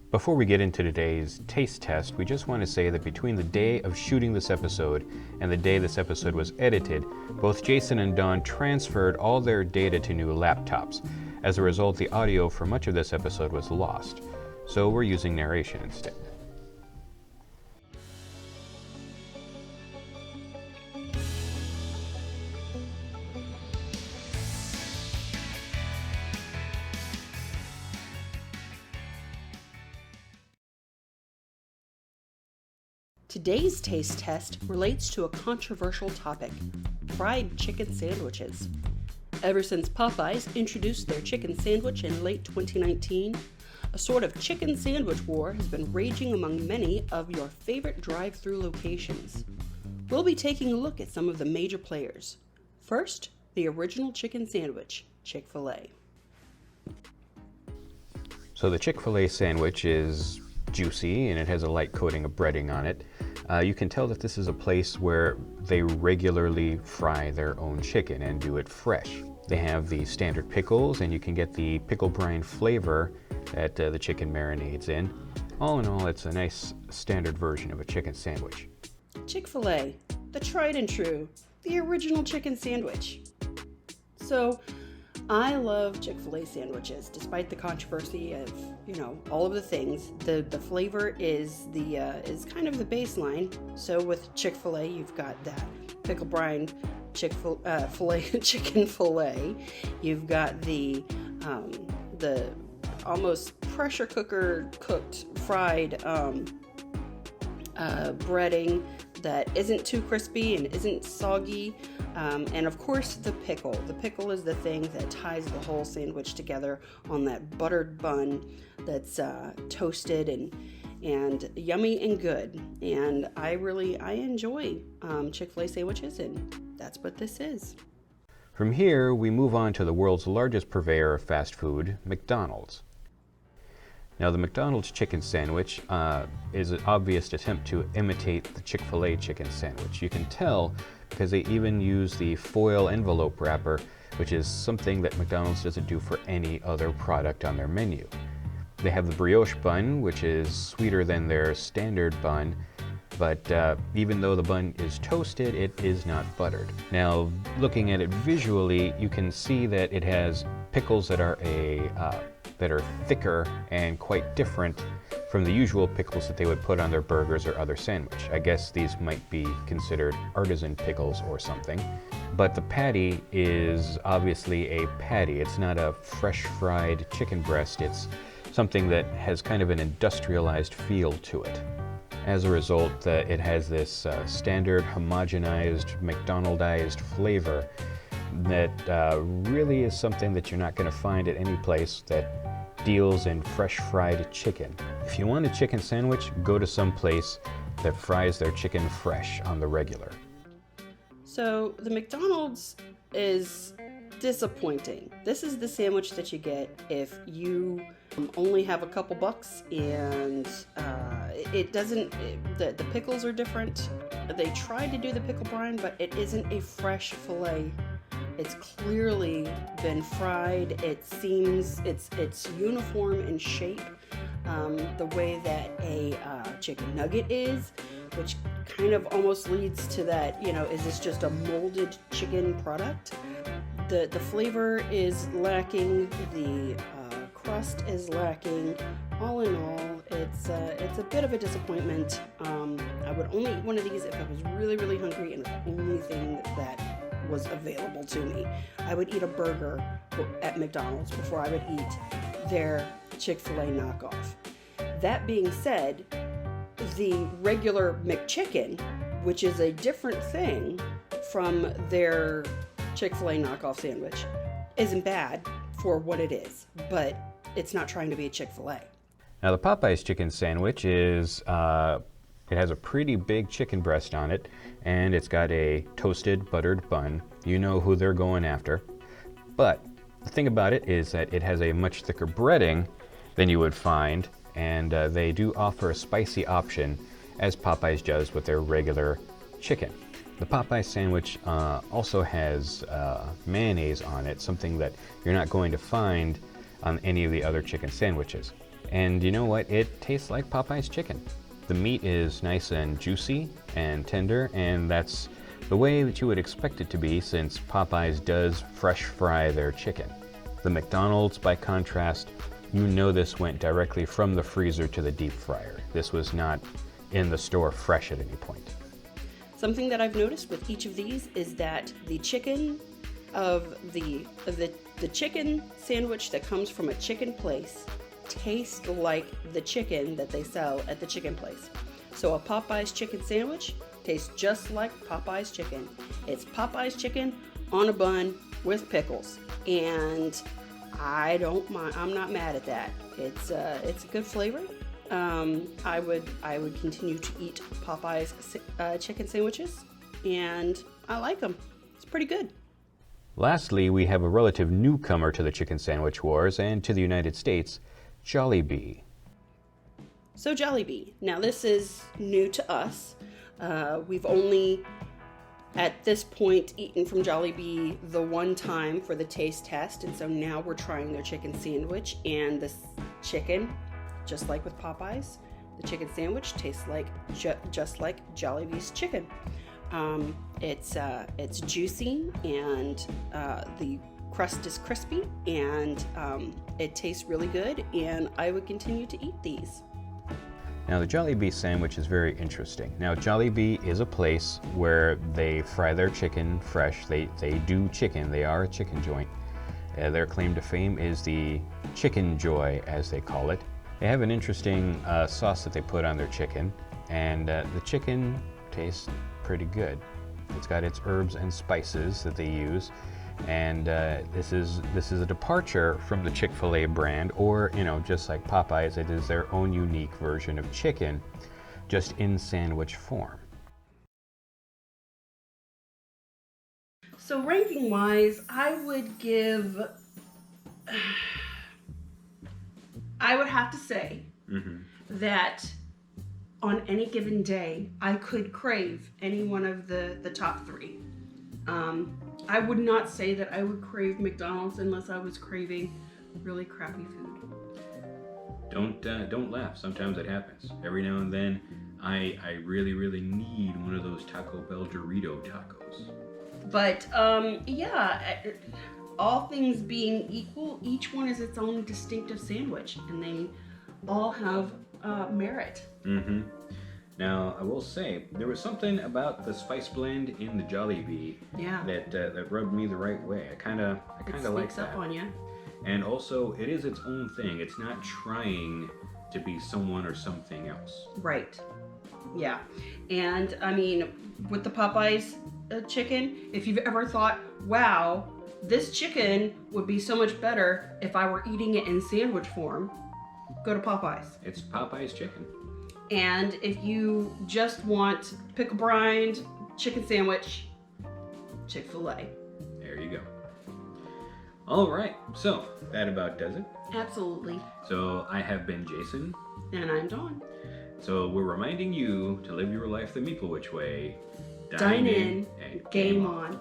Before we get into today's taste test, we just want to say that between the day of shooting this episode and the day this episode was edited, both Jason and Dawn transferred all their data to new laptops. As a result, the audio for much of this episode was lost, so we're using narration instead. Today's taste test relates to a controversial topic: fried chicken sandwiches. Ever since Popeyes introduced their chicken sandwich in late 2019, a sort of chicken sandwich war has been raging among many of your favorite drive-thru locations. We'll be taking a look at some of the major players. First, the original chicken sandwich, Chick-fil-A. So the Chick-fil-A sandwich is juicy and it has a light coating of breading on it. You can tell that this is a place where they regularly fry their own chicken and do it fresh. They have the standard pickles, and you can get the pickle brine flavor that the chicken marinades in. All in all, it's a nice standard version of a chicken sandwich. Chick-fil-A, the tried and true, the original chicken sandwich. So, I love Chick-fil-A sandwiches, despite the controversy of, all of the things. The flavor is kind of the baseline. So with Chick-fil-A, you've got that pickle brine chicken fillet. You've got the almost pressure cooker cooked fried breading that isn't too crispy and isn't soggy. And of course the pickle. The pickle is the thing that ties the whole sandwich together on that buttered bun that's toasted and yummy and good. And I enjoy Chick-fil-A sandwiches, and that's what this is. From here, we move on to the world's largest purveyor of fast food, McDonald's. Now, the McDonald's chicken sandwich is an obvious attempt to imitate the Chick-fil-A chicken sandwich. You can tell because they even use the foil envelope wrapper, which is something that McDonald's doesn't do for any other product on their menu. They have the brioche bun, which is sweeter than their standard bun, but even though the bun is toasted, it is not buttered. Now, looking at it visually, you can see that it has pickles that are thicker and quite different from the usual pickles that they would put on their burgers or other sandwich. I guess these might be considered artisan pickles or something. But the patty is obviously a patty. It's not a fresh fried chicken breast. It's something that has kind of an industrialized feel to it. As a result, it has this standard homogenized, McDonaldized flavor that really is something that you're not going to find at any place that deals in fresh fried chicken. If you want a chicken sandwich, go to some place that fries their chicken fresh on the regular. So the McDonald's is disappointing. This is the sandwich that you get if you only have a couple bucks, and the pickles are different. They tried to do the pickle brine, but it isn't a fresh fillet. It's clearly been fried. It seems it's uniform in shape, the way that a chicken nugget is, which kind of almost leads to that, is this just a molded chicken product? The flavor is lacking. The crust is lacking. All in all, it's a bit of a disappointment. I would only eat one of these if I was really, really hungry and the only thing that was available to me. I would eat a burger at McDonald's before I would eat their Chick-fil-A knockoff. That being said, the regular McChicken, which is a different thing from their Chick-fil-A knockoff sandwich, isn't bad for what it is, but it's not trying to be a Chick-fil-A. Now the Popeyes chicken sandwich is, it has a pretty big chicken breast on it, and it's got a toasted buttered bun. You know who they're going after. But the thing about it is that it has a much thicker breading than you would find, and they do offer a spicy option, as Popeyes does with their regular chicken. The Popeyes sandwich also has mayonnaise on it, something that you're not going to find on any of the other chicken sandwiches. And you know what? It tastes like Popeye's chicken. The meat is nice and juicy and tender, and that's the way that you would expect it to be since Popeyes does fresh fry their chicken. The McDonald's, by contrast, you know this went directly from the freezer to the deep fryer. This was not in the store fresh at any point. Something that I've noticed with each of these is that the chicken of the chicken sandwich that comes from a chicken place tastes like the chicken that they sell at the chicken place. So a Popeyes chicken sandwich tastes just like Popeyes chicken. It's Popeyes chicken on a bun with pickles, and I don't mind. I'm not mad at that. It's a good flavor. I would continue to eat Popeyes chicken sandwiches, and I like them. It's pretty good. Lastly, we have a relative newcomer to the chicken sandwich wars and to the United States, Jollibee. So Jollibee. Now this is new to us. We've only, at this point, eaten from Jollibee the one time for the taste test, and so now we're trying their chicken sandwich, and this chicken, just like with Popeyes, the chicken sandwich tastes like just like Jollibee's chicken. It's juicy, and the crust is crispy, and it tastes really good, and I would continue to eat these. Now, the Jollibee sandwich is very interesting. Now, Jollibee is a place where they fry their chicken fresh. They do chicken. They are a chicken joint. Their claim to fame is the chicken joy, as they call it. They have an interesting sauce that they put on their chicken, and the chicken tastes pretty good. It's got its herbs and spices that they use, and this is a departure from the Chick-fil-A brand, or just like Popeyes, it is their own unique version of chicken, just in sandwich form. So ranking wise, I would have to say that on any given day, I could crave any one of the top three. I would not say that I would crave McDonald's unless I was craving really crappy food. Don't laugh. Sometimes it happens. Every now and then, I really need one of those Taco Bell Dorito tacos. But all things being equal, each one is its own distinctive sandwich, and they all have merit. Now, I will say, there was something about the spice blend in the Jollibee that rubbed me the right way. I kind of like that. Up on you. And also, it is its own thing. It's not trying to be someone or something else. Right. Yeah. And I mean, with the Popeyes chicken, if you've ever thought, wow, this chicken would be so much better if I were eating it in sandwich form, go to Popeyes. It's Popeye's chicken. And if you just want pickle brined chicken sandwich, Chick-fil-A. There you go. All right, so that about does it. Absolutely. So I have been Jason. And I'm Dawn. So we're reminding you to live your life the Meeple Witch way. Dine in and game on.